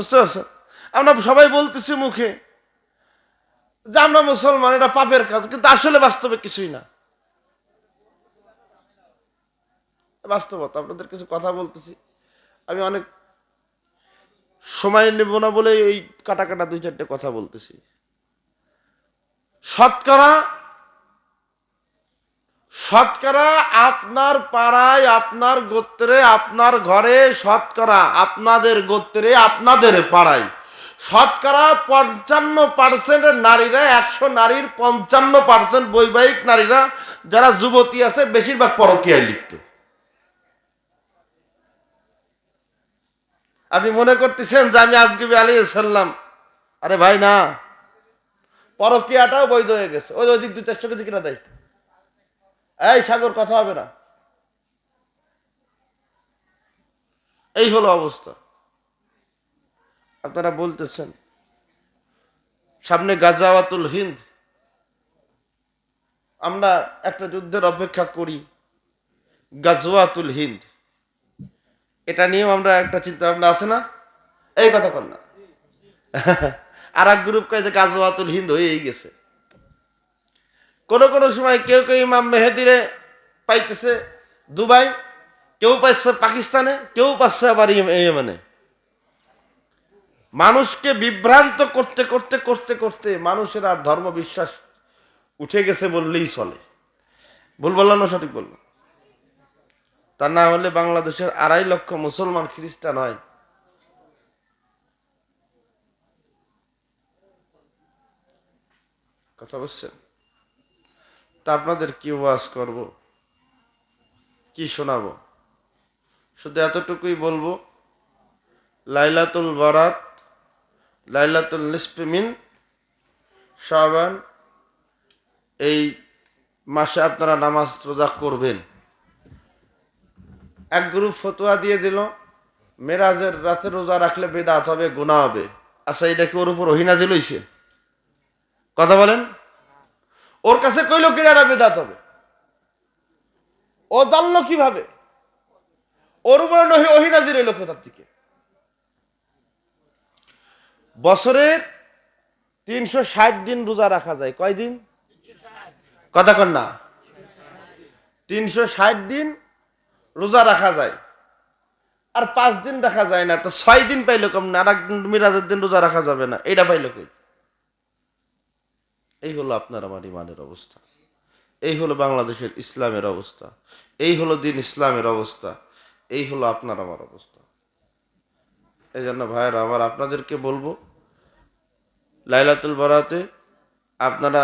বুঝতে পারছেন? আমরা সবাই বলতেছি মুখে যে আমরা মুসলমান, এটা পাপের কাজ, কিন্তু আসলে বাস্তবে কিছুই না। বাস্তবতা আপনাদের কিছু কথা বলতেছি, আমি অনেক সময় নেব না বলে এই কাটা কাটা দুই চারটে কথা বলতেছি। শতকরা শতকরা আপনার পাড়ায়, আপনার গোত্রে, আপনার ঘরে, শতকরা আপনাদের গোত্রে, আপনাদের পাড়ায় শতকরা 55% নারীরা, 100 নারীর 55% বৈবাহিক নারীরা যারা যুবতী আছে বেশিরভাগ পরকীয়ায় লিপ্ত। আপনি মনে করতেছেন যে আমি আজকে আলাইহিস সালাম, আরে ভাই না, পরকীয়াটাও বৈধ হয়ে গেছে। ওই দিক 2-400 কেজি কিনা দেয়, এই সাগর কথা হবে না। এই হলো অবস্থা। আপনারা বলতেছেন সামনে গাজাওয়াতুল হিন্দ, আমরা একটা যুদ্ধের অপেক্ষা করি, গাজওয়াতুল হিন্দ, এটা নিয়েও আমরা একটা চিন্তা ভাবনা আছে না? এই কথা কর না। আর এক গ্রুপ কয়ে যে গাজওয়াতুল হিন্দ হয়েই গেছে। কোন কোন সময় কেউ কেউ ইমাম মেহেদিরে পাইতেছে দুবাই, কেউ পাইছে পাকিস্তানে, কেউ পাচ্ছে আবার ইয়েমেনে। মানুষকে বিভ্রান্ত করতে করতে করতে করতে মানুষের আর ধর্ম বিশ্বাস উঠে গেছে বললেই চলে। ভুল বললাম না সঠিক বললাম? তা না হলে বাংলাদেশের 2.5 লক্ষ মুসলমান খ্রিস্টান হয়। কথা বুঝছেন? তা আপনাদের কি ওয়াজ করব, কি শোনাবো? শুধু এতটুকুই বলবো, লাইলাতুল বারাত, লাইলাতুল নিসফি মিন শাবান, এই মাসে আপনারা নামাজ রোজা করবেন। এক গ্রুপ ফতোয়া দিয়ে দিল মেরাজের রাতে রোজা রাখলে বেদাত হবে, গুনাহ হবে। আচ্ছা, এটা কি ওর উপর ওহী নাজিল হইছে? কথা বলেন। ওর কাছে কইলো কি এটা বেদাত হবে, ও জানলো কিভাবে? ওর উপরে ওহী নাজিল হইল কোথা থেকে? বছরের 360 দিন রোজা রাখা যায়, কয় দিন? কথা কন না। 360 দিন রোজা রাখা যায়, আর 5 দিন রাখা যায় না, তো 6 দিন পাইলো কম না? আর একদিন মিরাজের দিন রোজা রাখা যাবে না, এইটা পাইলো কই? এই হলো আপনার আমার ইমানের অবস্থা, এই হলো বাংলাদেশের ইসলামের অবস্থা, এই হলো দিন ইসলামের অবস্থা, এই হলো আপনার আমার অবস্থা। এই জন্য ভাইয়েরা আমার, আপনাদেরকে বলবো লাইলাতুল বারাতে আপনারা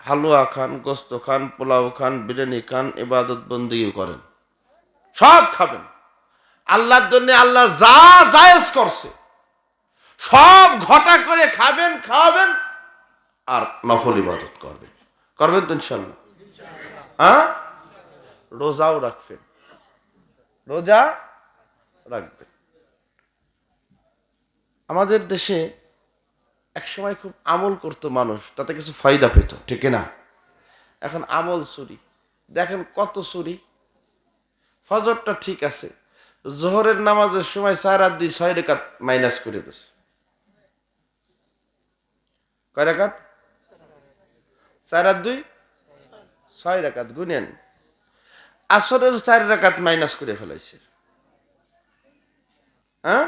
হালুয়া খান, গোস্ত খান, পোলাও খান, বিরিয়ানি খান, ইবাদত বন্দিও করেন, সব খাবেন। আল্লাহর জন্য আল্লাহ যা জায়েজ করছে সব ঘটা করে খাবেন, খাওয়াবেন, আর নফল ইবাদত করবেন। করবেন তো ইনশাল্লাহ? হ্যাঁ, রোজাও রাখবেন, রোজা রাখবেন। আমাদের দেশে একসময় খুব আমল করতো মানুষ, তাতে কিছু ফায়দা পেত, ঠিক না? এখন আমল চুরি, দেখেন কত চুরি। ফজরটা ঠিক আছে, জোহরের নামাজের সময় 4 আর 2 6 রাকাত মাইনাস করে দিচ্ছে। কয় রাকাত? 4 আর 2 6 রাকাত গুনেন। আসরের 4 রাকাত মাইনাস করে ফেলাইছে। হ্যাঁ,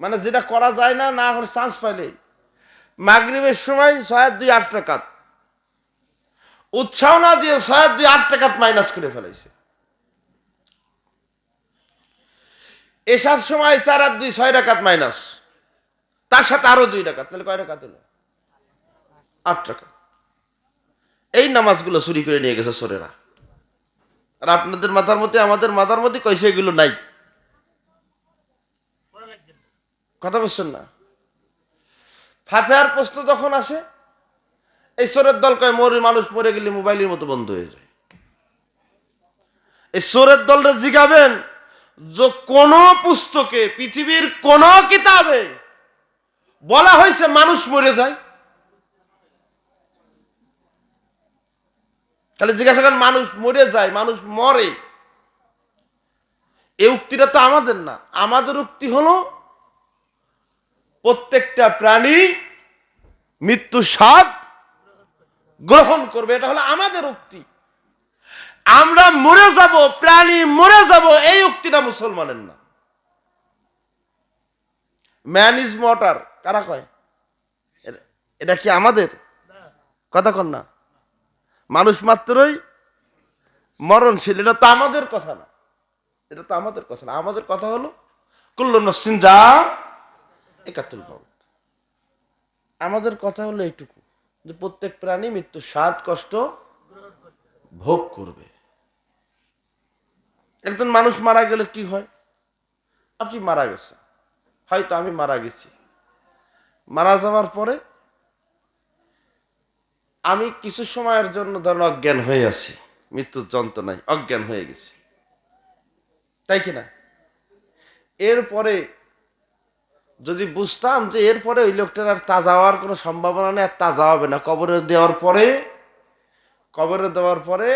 মানে যেটা করা যায় না, না করে চান্স পাইলে মাগরিবের সময় 6 আর 2 8 রাকাত, উৎসাহ না দিয়ে 6 আর 2 8 রাকাত মাইনাস করে ফেলাইছে। এশার সময় 4 আর 2 6 রাকাত মাইনাস, তার সাথে আরো 2 রাকাত, তাহলে কয় রাকাত হলো? 8 রাকাত। এই নামাজগুলো চুরি করে নিয়ে গেছে চোরেরা। আর আপনাদের মাথার মধ্যে, আমাদের মাথার মধ্যে কইছে এগুলো নাই। কথা বলছেন না? ফাতিহার প্রশ্ন যখন আসে, এই চোরের দল কয় মানুষ মরে গেলে মোবাইলের মতো বন্ধ হয়ে যায়। এই চোরের দলটা জিগাবেন যে কোন পুস্তকে, পৃথিবীর কোন কিতাবে বলা হয়েছে মানুষ মরে যায়? তাহলে জিজ্ঞাসা করেন, মানুষ মরে যায়, মানুষ মরে, এই উক্তিটা তো আমাদের না। আমাদের উক্তি হলো প্রত্যেকটা প্রাণী মৃত্যুর স্বাদ গ্রহণ করবে। এটা হলো আমাদের উক্তি। আমরা মরে যাব, প্রাণী মরে যাব, এই উক্তিটা মুসলমানের না। ম্যান ইজ মর্টার কারা কয়? এটা কি আমাদের কথা? কন না, মানুষ মাত্রই মরণশীল, এটা তো আমাদের কথা না। এটা তো আমাদের কথা না। আমাদের কথা হলো কুল্লু নাফসিন যায়িকাতুল মাউত। আমাদের কথা হলো এইটুকু যে প্রত্যেক প্রাণী মৃত্যুর স্বাদ কষ্ট ভোগ করবে। একজন মানুষ মারা গেলে কি হয়? আপনি মারা গেছেন, হয়তো আমি মারা গেছি। মারা যাওয়ার পরে আমি কিছু সময়ের জন্য ধরেন অজ্ঞান হয়ে আছি, মৃত্যুর যন্ত্রণায় অজ্ঞান হয়ে গেছি, তাই কিনা? এরপরে যদি বুঝতাম যে এরপরে ওই লোকটার আর তাজা হওয়ার কোনো সম্ভাবনা নেই, আর তাজা হবে না, কবরে দেওয়ার পরে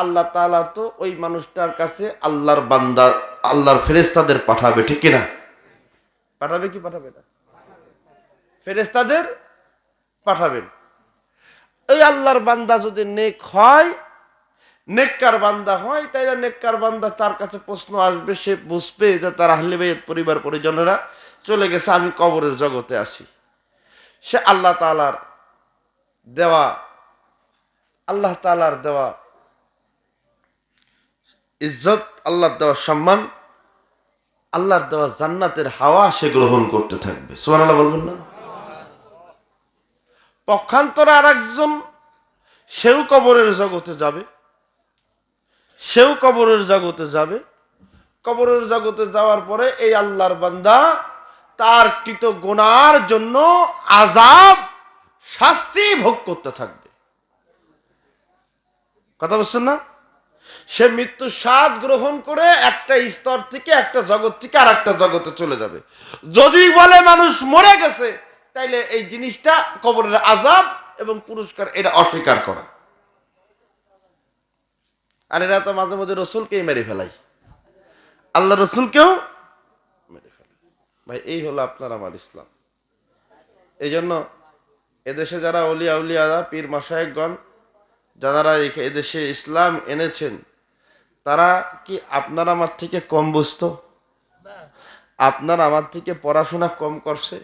আল্লাহ তাআলা তো ওই মানুষটার কাছে আল্লাহর বান্দা, আল্লাহর ফেরেশতাদের পাঠাবে, ঠিক কিনা? পাঠাবে কি পাঠাবে না? ফেরেশতাদের পাঠাবেন। এই আল্লাহর বান্দা যদি নেক হয়, নেককার বান্দা হয়, তাইলে নেককার বান্দা, তার কাছে প্রশ্ন আসবে, সে বুঝবে যে তার আহলে বাইত পরিবার পরিজনেরা চলে গেছে, আমি কবরের জগতে আছি। সে আল্লাহ তাআলার দেওয়া ইজ্জত, আল্লাহর দেওয়া সম্মান, আল্লাহর দেওয়া জান্নাতের হাওয়া সে গ্রহণ করতে থাকবে। সুবহানাল্লাহ বলবেন না? পক্ষান্তরে আর একজন, সেও কবরের জগতে যাবে। কবরের জগতে যাওয়ার পরে এই আল্লাহর বান্দা তার কৃত গুনার জন্য আযাব, শাস্তি ভোগ করতে থাকবে। কথা বুঝছেন না? সে মৃত্যুর স্বাদ গ্রহণ করে একটা স্তর থেকে, একটা জগৎ থেকে আর একটা জগতে চলে যাবে। যদি বলে মানুষ মরে গেছে, তাইলে এই জিনিসটা কবরের আযাব এবং পুরস্কার, এটা অস্বীকার করা। আর এরা তো মাঝে মধ্যে রসুলকেই মেরে ফেলাই, আল্লাহ রসুলকেও মেরে ফেলে। ভাই, এই হলো আপনার আমার ইসলাম। এই জন্য এদেশে যারা অলিয়া উলিয়ারা, পীর মাশায়েখগণ, যারা এদেশে ইসলাম এনেছেন, তারা কি আপনার আমার থেকে কম বুঝতো? আপনার আমার থেকে পড়াশোনা কম করছে?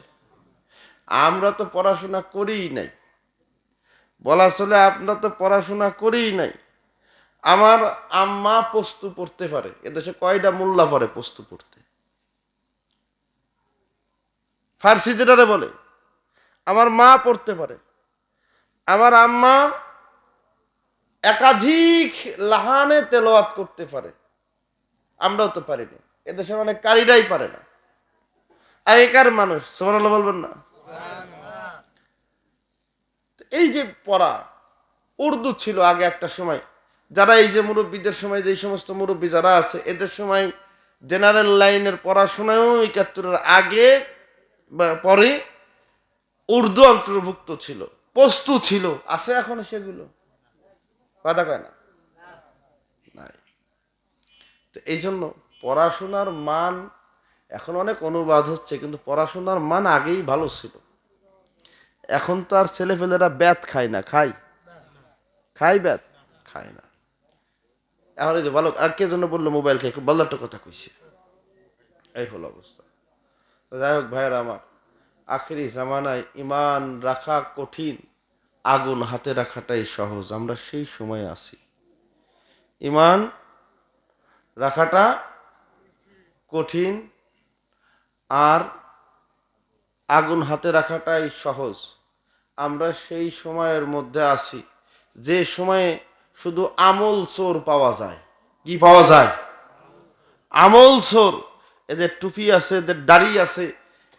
আমরা তো পড়াশোনা করিই নাই, বলা চলে আমরা তো পড়াশোনা করিই নাই। আমার আম্মা পোস্তু পড়তে পারে, এদেশে কয়টা মোল্লা পড়ে পোস্তু পড়তে? ফার্সি যেটারে বলে, আমার মা পড়তে পারে। আমার আম্মা একাধিক লাহানে তেলাওয়াত করতে পারে, আমরাও তো পারি না। এদেশে অনেক কারিরাই পারে না। আগেকার মানুষ, সুবহানাল্লাহ বলবেন না? এই যে পড়া, উর্দু ছিল আগে একটা সময়। যারা এই যে মুরব্বীদের সময়, যে সমস্ত মুরব্বী যারা আছে, এদের সময় জেনারেল লাইনের পড়াশোনাও ৭১-এর আগে পরে উর্দু অন্তর্ভুক্ত ছিল, পস্তু ছিল। আছে এখনো সেগুলো? কথা কয় না, নাই। তো এই জন্য পড়াশোনার মান, এখন অনেক অনুবাদ হচ্ছে, কিন্তু পড়াশোনার মান আগেই ভালো ছিল। এখন তো আর ছেলেপেলেরা ব্যাত খায় না, খায় ব্যাত খায় না। এখন এই যে বালক, আর কে জন্য বললো মোবাইল খাই, বলার একটা কথা কইছে, এই হলো অবস্থা। যাই হোক ভাইয়েরা আমার, আখেরি জামানায় ইমান রাখা কঠিন, আগুন হাতে রাখাটাই সহজ। আমরা সেই সময়ে আছি। ইমান রাখাটা কঠিন, আর আগুন হাতে রাখাটাই সহজ। আমরা সেই সময়ের মধ্যে আছি, যে সময়ে শুধু আমল চোর পাওয়া যায়। কি পাওয়া যায়? আমল চোর। এদের টুপি আছে, এদের দাড়ি আছে,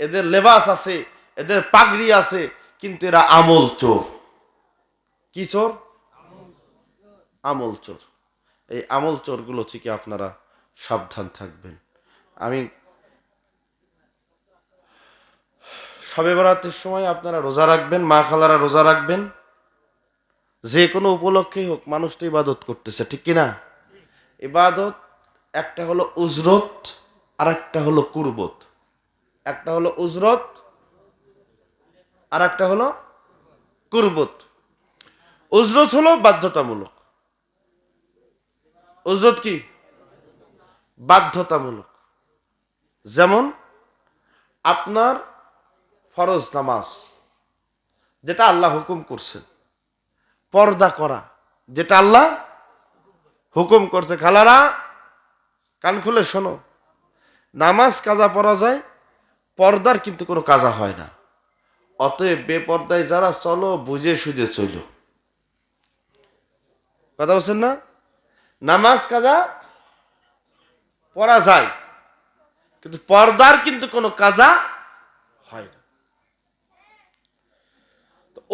এদের লেবাস আছে, এদের পাগড়ি আছে, কিন্তু এরা আমল চোর। কি চোর? আমল চোর। এই আমল চোরগুলো থেকে আপনারা সাবধান থাকবেন। আমি শবে বরাতের সময় আপনারা রোজা রাখবেন, মা খালারা রোজা রাখবেন। যে কোনো উপলক্ষেই হোক, মানুষ তো ইবাদত করতেছে, ঠিক কিনা? ইবাদত একটা হলো উজরত, আর একটা হলো কুরবত। একটা হলো উজরত, আর একটা হলো কুরবত। উজরত হলো বাধ্যতামূলক। উজরত কি? বাধ্যতামূলক। যেমন আপনার ফরজ নামাজ, যেটা আল্লাহ হুকুম করছেন। পর্দা করা, যেটা আল্লাহ হুকুম করছে। খালারা কান খুলে শোনো, নামাজ কাজা পড়া যায়, পর্দার কিন্তু কোনো কাজা হয় না। অতএব বেপর্দায় যারা চলো বুঝে সুঝে চলো। কথা বলছেন না? নামাজ কাজা পড়া যায়, কিন্তু পর্দার কিন্তু কোনো কাজা হয় না।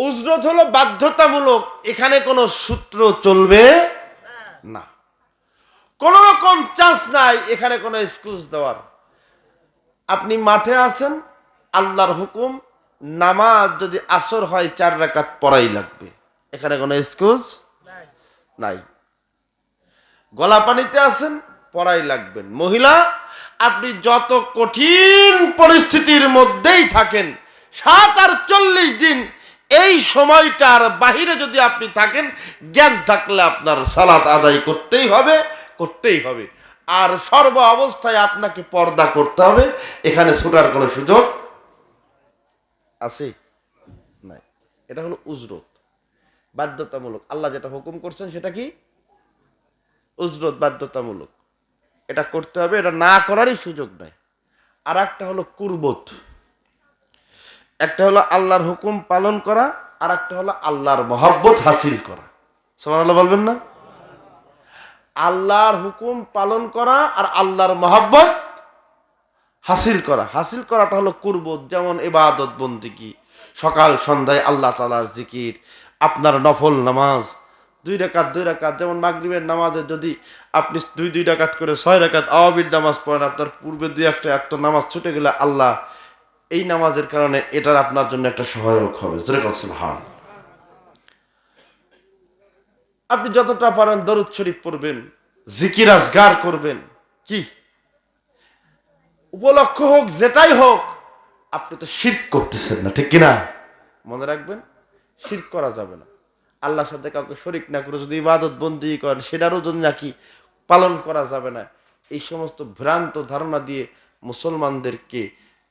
উজরত হলো বাধ্যতামূলক, এখানে কোনো সূত্র চলবে না, কোন রকম চান্স নাই এখানে কোনো এক্সকিউজ দেওয়ার। আপনি মাঠে আছেন, আল্লাহর হুকুম, নামাজ যদি আসর হয় 4 রাকাত পড়াই লাগবে, এখানে কোনো এক্সকিউজ নাই। গলা পানিতে আছেন, পড়াই লাগবেন। মহিলা, আপনি যত কঠিন পরিস্থিতির মধ্যেই থাকেন, 7 আর 40 দিন এই সময়টার বাহিরে যদি আপনি থাকেন, জ্ঞান থাকলে আপনার সালাত আদায় করতেই হবে, করতেই হবে। আর সর্ব অবস্থায় আপনাকে পর্দা করতে হবে, এখানে ছোটার কোনো সুযোগ আছে নাই। এটা হলো উজরত, বাধ্যতামূলক। আল্লাহ যেটা হুকুম করছেন সেটা কি? উজরত, বাধ্যতামূলক। এটা করতে হবে, এটা না করারই সুযোগ নাই। আর একটা হলো কুরবত। একটা হলো আল্লাহর হুকুম পালন করা, আর একটা হলো আল্লাহর মহব্বত হাসিল করা। সুবহানাল্লাহ বলবেন না? আল্লাহর হুকুম পালন করা আর আল্লাহর মহব্বত হাসিল করা। হাসিল করাটা হলো কুরবত। যেমন ইবাদত বন্দেগী, সকাল সন্ধ্যায় আল্লাহ তাআলার জিকির, আপনার নফল নামাজ 2 রাকাত 2 রাকাত। যেমন মাগরিবের নামাজে যদি আপনি 2 রাকাত করে 6 রাকাত আওয়াবির নামাজ পড়েন, আপনার পূর্বে 2 একটা নামাজ ছুটে গেলে আল্লাহ এই নামাজের কারণে এটার আপনার জন্য একটা সহায়ক হবে। সুবহানাল্লাহ। আপনি যতটা পারেন দরুদ শরীফ পড়বেন, জিকির আজগার করবেন। কি উপলক্ষ হোক, যেটাই হোক, আপনি তো শিরক করতেছেন না, ঠিক কিনা? মনে রাখবেন, শিরক করা যাবে না। আল্লাহর সাথে কাউকে শরীক না করে যদি ইবাদত বন্দেগী করেন, সেটারও জন্য নাকি পালন করা যাবে না। এই সমস্ত ভ্রান্ত ধারণা দিয়ে মুসলমানদেরকে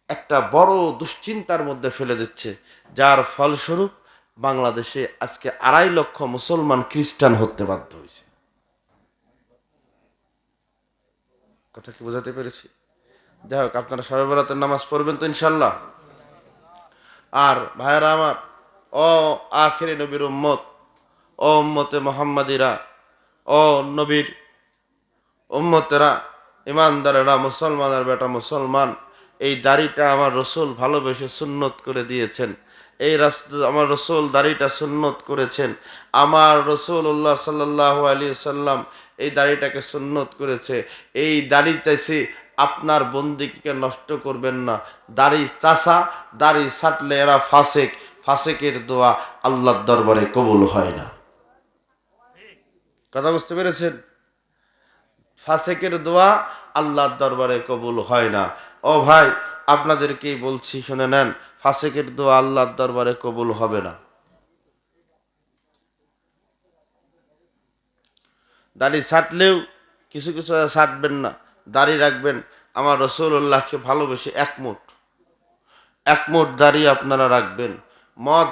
একটা বড় দুশ্চিন্তার মধ্যে ফেলে দিচ্ছে, যার ফলস্বরূপ বাংলাদেশে আজকে 2.5 লক্ষ মুসলমান খ্রিস্টান হতে বাধ্য হয়েছে। কথা কি বোঝাতে পেরেছি? যাই হোক, আপনারা শবে বরাতের নামাজ পড়বেন তো ইনশাল্লাহ। আর ভাইয়েরা আমার, ও আখেরি নবীর উম্মত, ও উম্মতে মোহাম্মদীরা, ও নবীর উম্মতেরা, ইমানদারেরা, মুসলমানের বেটা মুসলমান, এই দাড়িটা আমার রসুল ভালোবেসে সুন্নত করে দিয়েছেন। এই আমার রসুল দাড়িটা সুন্নত করেছেন। আমার রসুল্লাহ সাল্লাল্লাহু আলাইহি সাল্লাম এই দাড়িটাকে সুন্নত করেছে। এই দাড়ি চাইছি, আপনার বন্দিকে নষ্ট করবেন না। দাড়ি চাষা, দাড়ি ছাটলে এরা ফাসেক, ফাসেকের দোয়া আল্লাহর দরবারে কবুল হয় না। কথা বুঝতে পেরেছেন? ফাসেকের দোয়া আল্লাহর দরবারে কবুল হয় না। ও ভাই, আপনাদেরকেই বলছি, শুনে নেন, ফাসেকের দোয়া আল্লাহর দরবারে কবুল হবে না। দাড়ি ছাটলেও কিছু কিছু ছাটবেন না, দাড়ি রাখবেন। আমার রসুল্লাহকে ভালোবেসে এক মুঠ দাড়ি আপনারা রাখবেন। মদ,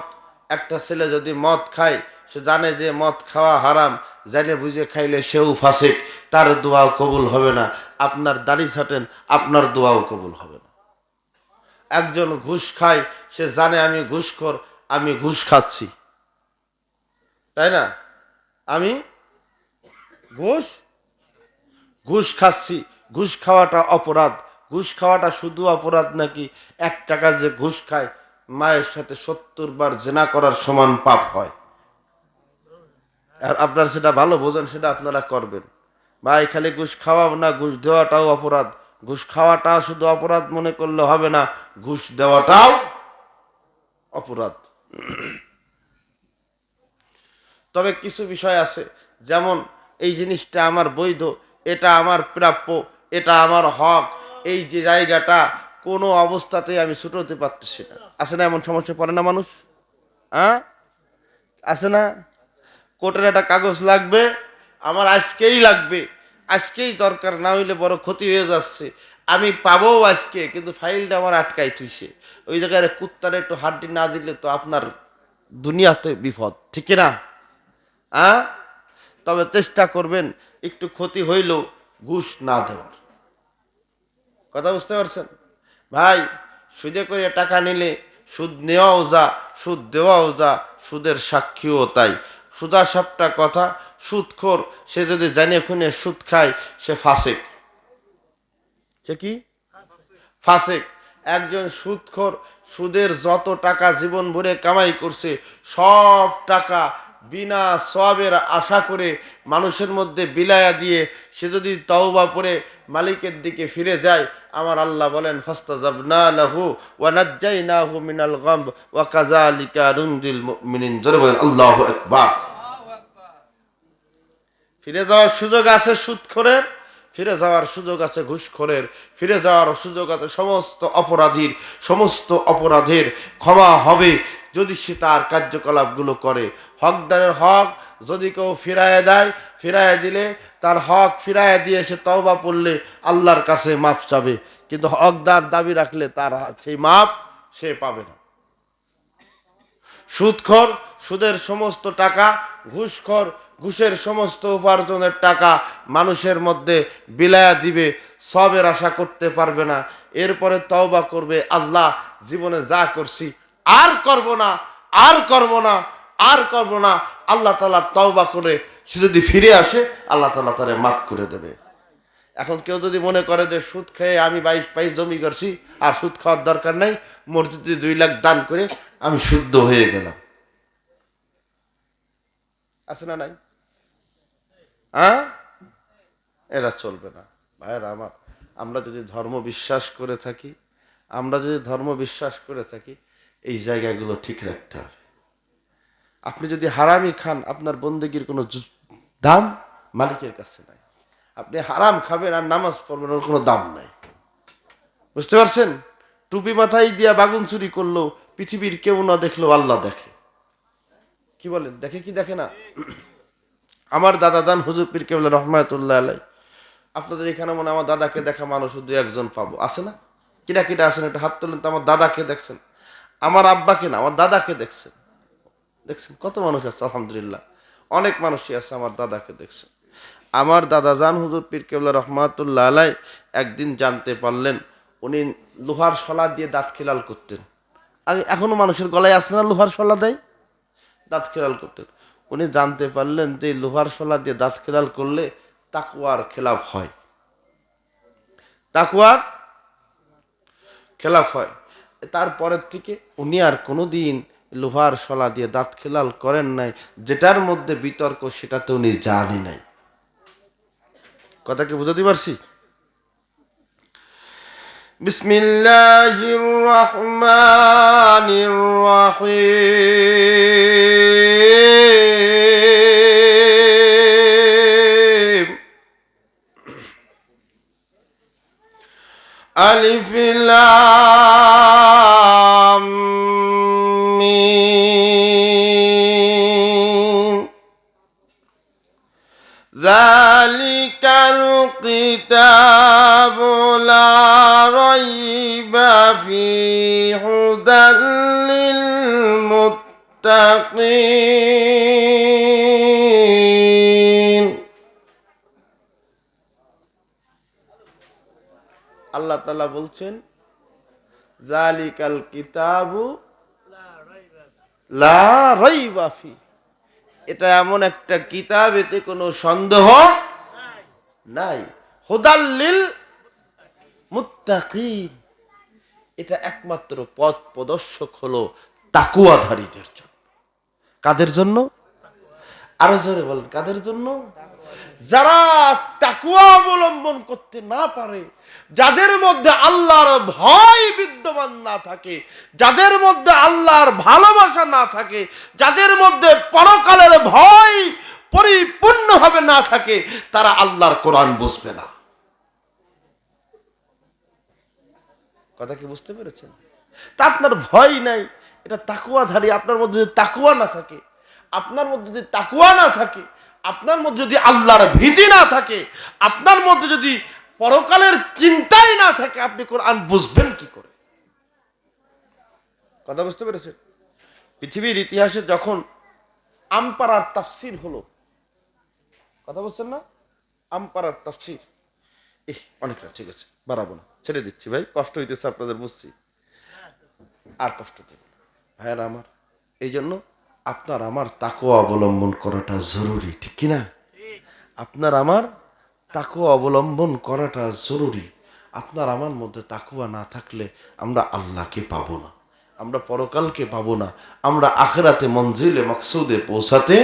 একটা ছেলে যদি মদ খায়, সে জানে যে মদ খাওয়া হারাম, জেনে বুঝে খাইলে সেও ফাসেক, তার দোয়াও কবুল হবে না। আপনার দাড়ি ছাটেন, আপনার দোয়াও কবুল হবে না। একজন ঘুষ খায়, সে জানে আমি ঘুষখোর, আমি ঘুষ খাচ্ছি, তাই না? আমি ঘুষ ঘুষ খাচ্ছি, ঘুষ খাওয়াটা অপরাধ। ঘুষ খাওয়াটা শুধু অপরাধ নাকি, 1 টাকা যে ঘুষ খায়, মায়ের সাথে 70 বার জেনা করার সমান পাপ হয়। আর আপনারা সেটা ভালো বোঝেন, সেটা আপনারা করবেন। ভাই, খালি ঘুষ খাওয়া না, ঘুষ দেওয়াটাও অপরাধ। ঘুষ খাওয়াটা শুধু অপরাধ মনে করলে হবে না, ঘুষ দেওয়াটাও অপরাধ। তবে কিছু বিষয় আছে, যেমন এই জিনিসটা আমার বৈধ, এটা আমার প্রাপ্য, এটা আমার হক, এই যে জায়গাটা কোনো অবস্থাতেই আমি ছুট হতে পারতেছি না। আছে না এমন সমস্যা পড়ে না মানুষ? হ্যাঁ, আছে না? কোর্টের একটা কাগজ লাগবে, আমার আজকেই লাগবে, আজকেই দরকার, না হইলে বড় ক্ষতি হয়ে যাচ্ছে, আমি পাবো আজকে, কিন্তু ফাইলটা আমার আটকাই থুইছে। ওই জায়গায় কুত্তারে একটু হাড্ডি না দিলে তো আপনার দুনিয়াতে বিপদ, ঠিক না? হ্যাঁ, তবে চেষ্টা করবেন একটু ক্ষতি হইলেও ঘুষ না দেওয়ার। কথা বুঝতে পারছেন ভাই? সুদে করে টাকা নিলে সুদ নেওয়াও যা, সুদ দেওয়াও যা, সুদের সাক্ষীও তাই। সুদা সাপটা কথা, সুদখোর সে যদি জানিয়ে খুনে সুদ খায় সে ফাসেক। সে কি? ফাসেক। একজন সুদখোর সুদের যত টাকা জীবন ভরে কামাই করছে সব টাকা বিনা সওয়াবের আশা করে মানুষের মধ্যে বিলায়া দিয়ে সে যদি তওবা পড়ে মালিকের দিকে ফিরে যায়, আমার আল্লাহ বলেন ফাস্তাজাবনা লাহু ওয়া নাজ্জাইনাহু মিনাল গাম ওয়া কাযালিকা নুনজিল মুমিনিন। জোরে বলেন আল্লাহু আকবার। ফিরে যাওয়ার সুযোগ আছে সুদখোরের, ফিরে যাওয়ার সুযোগ আছে ঘুষখোরের, ফিরে যাওয়ার সুযোগ আছে সমস্ত অপরাধীর ক্ষমা হবে যদি সে তার কার্যকলাপগুলো করে। হকদারের হক যদি কেউ ফিরায় দেয়, ফিরায় দিলে তার হক ফিরায় দিয়ে সে তওবা পড়লে আল্লাহর কাছে মাপ চাবে, কিন্তু হকদার দাবি রাখলে তার সেই মাপ সে পাবে না। সুদখোর সুদের সমস্ত টাকা, ঘুষখোর ঘুষের সমস্ত উপার্জনের টাকা মানুষের মধ্যে বিলায়া দিবে, সবের আশা করতে পারবে না। এরপরে তওবা করবে, আল্লাহ জীবনে যা করছি আর করব না, আর করব না, আর করব না। আল্লাহ তাআলা তওবা করে সে যদি ফিরে আসে আল্লাহ তাআলা তারে মাফ করে দেবে। এখন কেউ যদি মনে করে যে সুদ খেয়ে আমি 22 জমি করছি আর সুদ খাওয়ার দরকার নাই, মসজিদে 2 লাখ দান করে আমি শুদ্ধ হয়ে গেলাম, আছে না নাই? হ্যাঁ, এরা চলবে না ভাইয়েরা আমার। আমরা যদি ধর্ম বিশ্বাস করে থাকি, এই জায়গাগুলো ঠিক রাখতে হবে। আপনি যদি হারামি খান, আপনার বন্দেগীর কোনো দাম মালিকের কাছে নাই। আপনি হারাম খাবেন আর নামাজ পড়বেন, ওর কোনো দাম নাই। বুঝতে পারছেন? টুপি মাথায় দিয়া বাগুন চুরি করলো, পৃথিবীর কেউ না দেখলো আল্লাহ দেখে। কি বলেন, দেখে কি দেখে না? আমার দাদা জান হুজুর পীর কেবলা রহমাতুল্লাহ আলাই, আপনাদের এখানে মনে আমার দাদাকে দেখা মানুষ 2-1 পাবো, আছে না? কিরা কিরা আছেন একটা হাত তোলেন তো। আমার দাদাকে দেখছেন, আমার আব্বাকে না, আমার দাদাকে দেখছেন। দেখছেন কত মানুষ আছে? আলহামদুলিল্লাহ, অনেক মানুষই আছে আমার দাদাকে দেখছেন। আমার দাদা জান হুজুর পীর কেবলা রহমাতুল্লাহ আলাই একদিন জানতে পারলেন উনি লোহার শলা দিয়ে দাঁত খিলাল করতেন। আর এখনো মানুষের গলায় আছে না লোহার শলা দেয়, দাঁত খিলাল করতেন। উনি জানতে পারলেন যে লোহার শলা দিয়ে দাঁত খিলাল করলে তাকওয়ার খেলাফ হয়, তাকওয়ার খেলাফ হয়। তারপরের থেকে উনি আর কোনোদিন লোহার শলা দিয়ে দাঁত খিলাল করেন নাই। যেটার মধ্যে বিতর্ক সেটাতে উনি জানি নাই। কথা কি বুঝতে পারছি? বিসমিল্লাহির রহমানির রহিম। আলিফ লাম মিম। যালিকাল কিতাবু লা রাইবা ফীহি হুদাল লিল মুত্তাকিন। আল্লাহ তাআলা বলছেন যালিকাল কিতাবু লা রাইবা ফি, এটা এমন একটা কিতাব এতে কোনো সন্দেহ নাই। হুদাল লিল মুত্তাকিন, এটা একমাত্র পথ প্রদর্শক হলো তাকওয়াধারীদের জন্য। কাদের জন্য? আরো জোরে বলেন, কাদের জন্য? যারা তাকওয়া অবলম্বন করতে না পারে, যাদের মধ্যে আল্লাহর ভয় বিদ্যমান না থাকে, যাদের মধ্যে আল্লাহর ভালোবাসা না থাকে, যাদের মধ্যে পরকালের ভয় পরিপূর্ণভাবে না থাকে, তারা আল্লাহর কোরআন বুঝবে না। কথা কি বুঝতে পেরেছেন? তা আপনার ভয় নাই, এটা তাকুয়াধারী। আপনার মধ্যে যদি তাকুয়া না থাকে, আপনার মধ্যে যদি তাকুয়া না থাকে, আপনার মধ্যে যদি আল্লাহর ভীতি না থাকে, আপনার মধ্যে যদি পরকালের চিন্তাই না থাকে, আপনি কোরআন বুঝবেন কি করে? কথা বুঝতে পেরেছেন? পৃথিবীর ইতিহাসে যখন আমপারার তাফসির হলো, কথা বলছেন না, আমপারার তাফসির, অনেকটা ঠিক আছে, বাড়াবো না, ছেড়ে দিচ্ছি ভাই, কষ্ট হইতেছে আপনাদের, বুঝছি, আর কষ্ট দেব না ভাইয়ারা আমার। এই জন্য আপনার আমার তাকওয়া অবলম্বন করাটা জরুরি, ঠিক কিনা? আপনার আমার তাকওয়া অবলম্বন করাটা জরুরি। আপনার আমার মধ্যে তাকওয়া না থাকলে আমরা আল্লাহকে পাবো না, আমরা পরকালকে পাবো না, আমরা আখিরাতে মঞ্জিলে মকসুদে পৌঁছাতে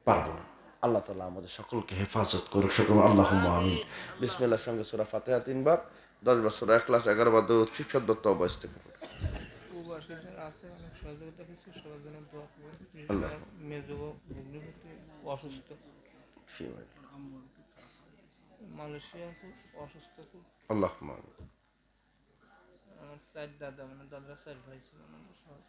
পারবো না। আল্লাহ তাআলা আমাদের সকলকে হেফাজত করুক, সকল আল্লাহুম্মা আমিন। বিসমিল্লাহর সঙ্গে সূরা ফাতিহা 3 বার, 10 বার সূরা ইখলাস, 11 বার দরুদ শরীফ, 7 বার তওবা ইস্তিগফার। প্রবাসী যারা আছে অনেক সহযোগিতা করছে, সবার জন্য দোয়া করবেন। বিশেষ আল্লাহ করে মেজো ভগ্নিপতি অসুস্থ, মালয়েশিয়া আছে অসুস্থ খুব। আল্লাহুম্মা আমিন। আমার চার দাদা, মানে দাদারা চার ভাই ছিল, মানে সব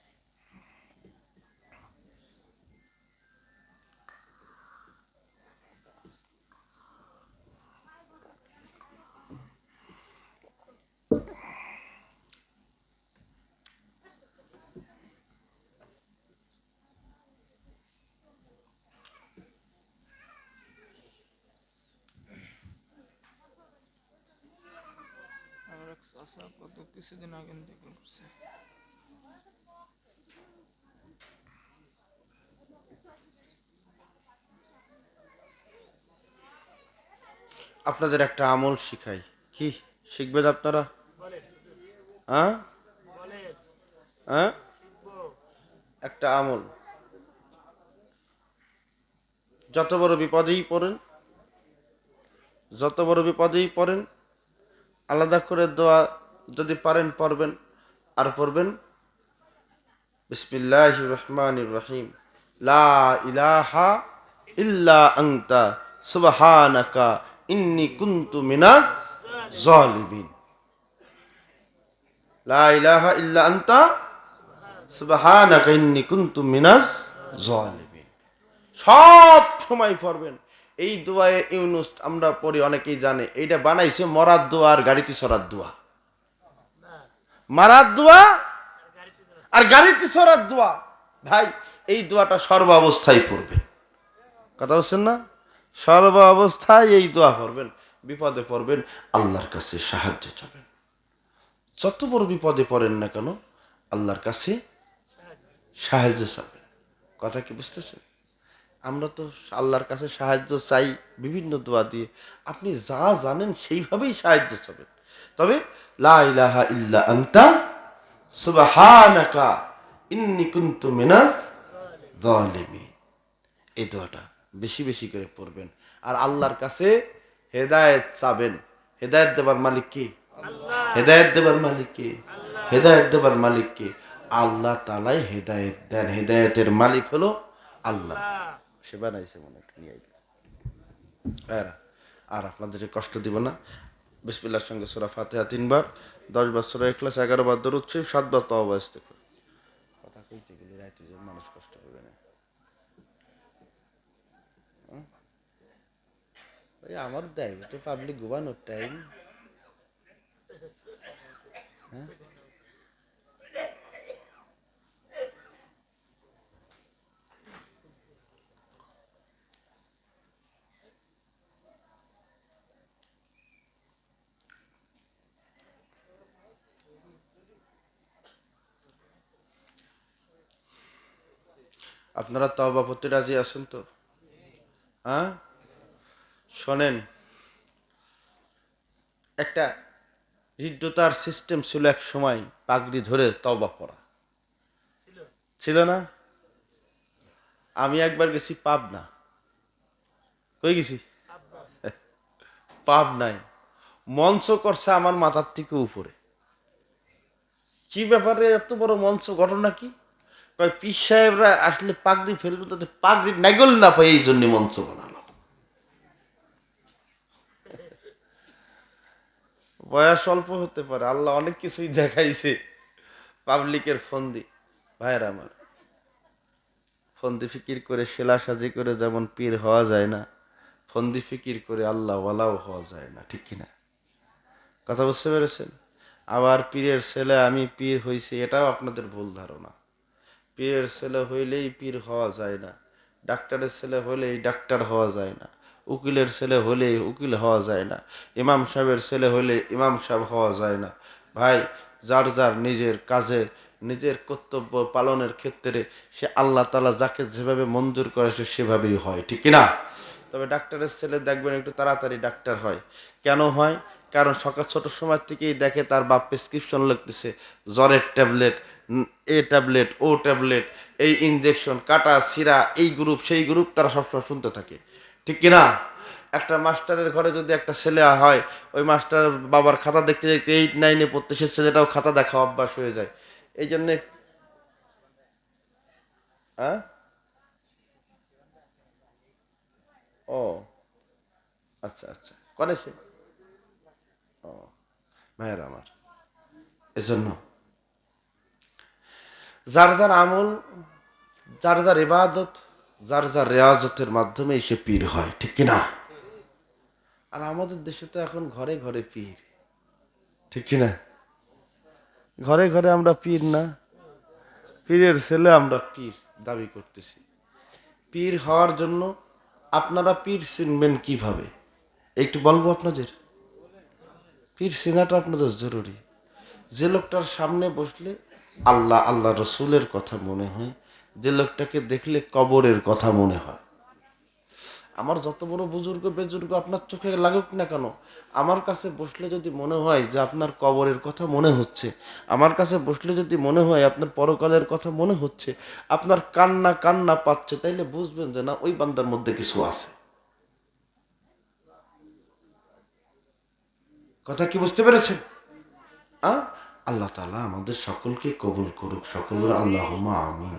আমার এক চাষা কত কিছুদিন আগে দেখে করছে। আপনাদের একটা আমল শিখাই, কি শিখবেন আপনারা? হ্যাঁ হ্যাঁ, একটা আমল, যত বড় বিপদেই পড়েন, যত বড় বিপদেই পড়েন, আলাদা করে দোয়া যদি পারেন পড়বেন, আর পড়বেন বিসমিল্লাহির রহমানির রহিম, লা ইলাহা ইল্লা আনতা সুবহানাকা ইন্নী কুনতু মিনাজ জালিমিন। লা ইলাহা ইল্লা আনতা সুবহানাকা ইন্নী কুনতু মিনাজ জালিমিন। সব সময় পড়বেন এই দোয়ায়ে ইউনুস। আমরা পড়ি, অনেকেই জানে, এইটা বানাইছে মরার দোয়া আর গাড়িতে চড়ার দোয়া। মারার দোয়া আর গাড়িতে চড়ার দোয়া, ভাই এই দোয়াটা সর্ব অবস্থায় পড়বেন। কথা বলছেন না? সর্ব অবস্থায় এই দোয়া পড়বেন, বিপদে পড়বেন, আল্লাহর কাছে সাহায্য চাবেন। যত বড় বিপদে পড়েন না কেন, আল্লাহর কাছে সাহায্য চাবেন। কথা কি বুঝতেছেন? আমরা তো আল্লাহর কাছে সাহায্য চাই বিভিন্ন দোয়া দিয়ে, আপনি যা জানেন সেইভাবেই সাহায্য চাবেন। তবে লা ইলাহা ইল্লা আনতা সুবহানাকা ইন্নী কুনতু মিনাজ জালিমিন, এই দোয়াটা বেশি বেশি করে পড়বেন। আর আল্লাহর কাছে হেদায়েত চাবেন। হেদায়েত দেবার মালিক কে? হেদায়েত দেবার মালিক কে? হেদায়েত দেবার মালিক কে? আল্লাহ তাআলাই হেদায়েত দেন। হেদায়েতের মালিক হলো আল্লাহ। সে বানাইছে মনে হয় নিয়ে আইলো। আর আপনাদের কষ্ট দিব না। বিসমিল্লাহর সঙ্গে সূরা ফাতিহা 3 বার, 10 বার সূরা ইখলাস, 11 বার দরুদ শরীফ, 7 বার তওবা ইস্তিগফার। কথা কইতে গেলে রাইতে যে মানুষ কষ্ট পাবে না। এই আমার দেয় তো পাবলিক ঘুমানোর টাইম। আপনারা তওবা পড়তে রাজি আছেন তো? হ্যাঁ, শোনেন, একটা হৃদ্যতার সিস্টেম ছিল এক সময়, পাগড়ি ধরে তওবা পড়া ছিল না? আমি একবার গেছি পাবনা। কই গেছি? পাবনায়। মঞ্চ করছে আমার মাথার থেকে উপরে। কি ব্যাপারে এত বড় মঞ্চ, ঘটনা কি? কয় পীর সাহেবরা আসলে পাগড়ি ফেলবে, তাতে পাগড়ি নাগল না পায়, এই জন্য মঞ্চ বানালো। বয়স অল্প হতে পারে, আল্লাহ অনেক কিছুই দেখাইছে। পাবলিকের ফন্দি, ভাইয়ের আমার, ফন্দি ফিকির করে সেলা সাজি করে যেমন পীর হওয়া যায় না, ফন্দি ফিকির করে আল্লাহ ওয়ালাও হওয়া যায় না, ঠিক কিনা? কথা বুঝতে পেরেছেন? আবার পীরের ছেলে আমি পীর হইছি, এটাও আপনাদের ভুল ধারণা। পীরের ছেলে হইলেই পীর হওয়া যায় না, ডাক্তারের ছেলে হলেই ডাক্তার হওয়া যায় না, উকিলের ছেলে হলেই উকিল হওয়া যায় না, ইমাম সাহেবের ছেলে হলে ইমাম সাহেব হওয়া যায় না। ভাই, যার যার নিজের কাজে নিজের কর্তব্য পালনের ক্ষেত্রে সে আল্লাহ তাআলা যাকে যেভাবে মঞ্জুর করে সে সেভাবেই হয়, ঠিক কিনা? তবে ডাক্তারের ছেলে দেখবেন একটু তাড়াতাড়ি ডাক্তার হয়। কেন হয়? কারণ সকাল ছোট সময় থেকেই দেখে তার বাপ প্রেসক্রিপশন লিখতেছে, জ্বরের ট্যাবলেট, এ ট্যাবলেট, ও ট্যাবলেট, এই ইনজেকশন, কাটা ছিঁড়া, এই গ্রুপ সেই গ্রুপ, তারা সবসময় শুনতে থাকে, ঠিক কিনা? একটা মাস্টারের ঘরে যদি একটা ছেলে হয়, ওই মাস্টার বাবার খাতা দেখতে দেখতে 8 9-এ পড়তে, সে ছেলেটাও খাতা দেখা অভ্যাস হয়ে যায়। এই জন্যে হ্যাঁ, ও আচ্ছা আচ্ছা, করে সে, ও ভাইয়ের আমার, এজন্য যার যার আমল, যার যার ইবাদত, যার যার রেয়াজতের মাধ্যমে সে পীর হয়, ঠিক কিনা? আর আমাদের দেশে তো এখন ঘরে ঘরে পীর, ঠিক কিনা? ঘরে ঘরে আমরা পীর না, পীরের ছেলে আমরা পীর দাবি করতেছি। পীর হওয়ার জন্য আপনারা পীর চিনবেন কিভাবে একটু বলবো আপনাদের। পীর চেনাটা আপনাদের জরুরি। যে লোকটার সামনে বসলে আল্লাহ আল্লাহ রসুলের কথা মনে হয়, যে লোকটাকে দেখলে কবরের কথা মনে হয়। আমার যত বড় বুজুর্গ বেজুর্গ আপনার চোখে লাগুক না কেন, আমার কাছে বসলে যদি মনে হয় যে আপনার কবরের কথা মনে হচ্ছে, আমার কাছে বসলে যদি মনে হয় আপনার পরকালের কথা মনে হচ্ছে, আপনার কান্না কান্না পাচ্ছে, তাইলে বুঝবেন যে না, ওই বান্দার মধ্যে কিছু আছে। কথা কি বুঝতে পেরেছেন? আ আল্লাহ তাআলা আমাদের সকলকে কবুল করুক, সকলের আল্লাহুম্মা আমিন।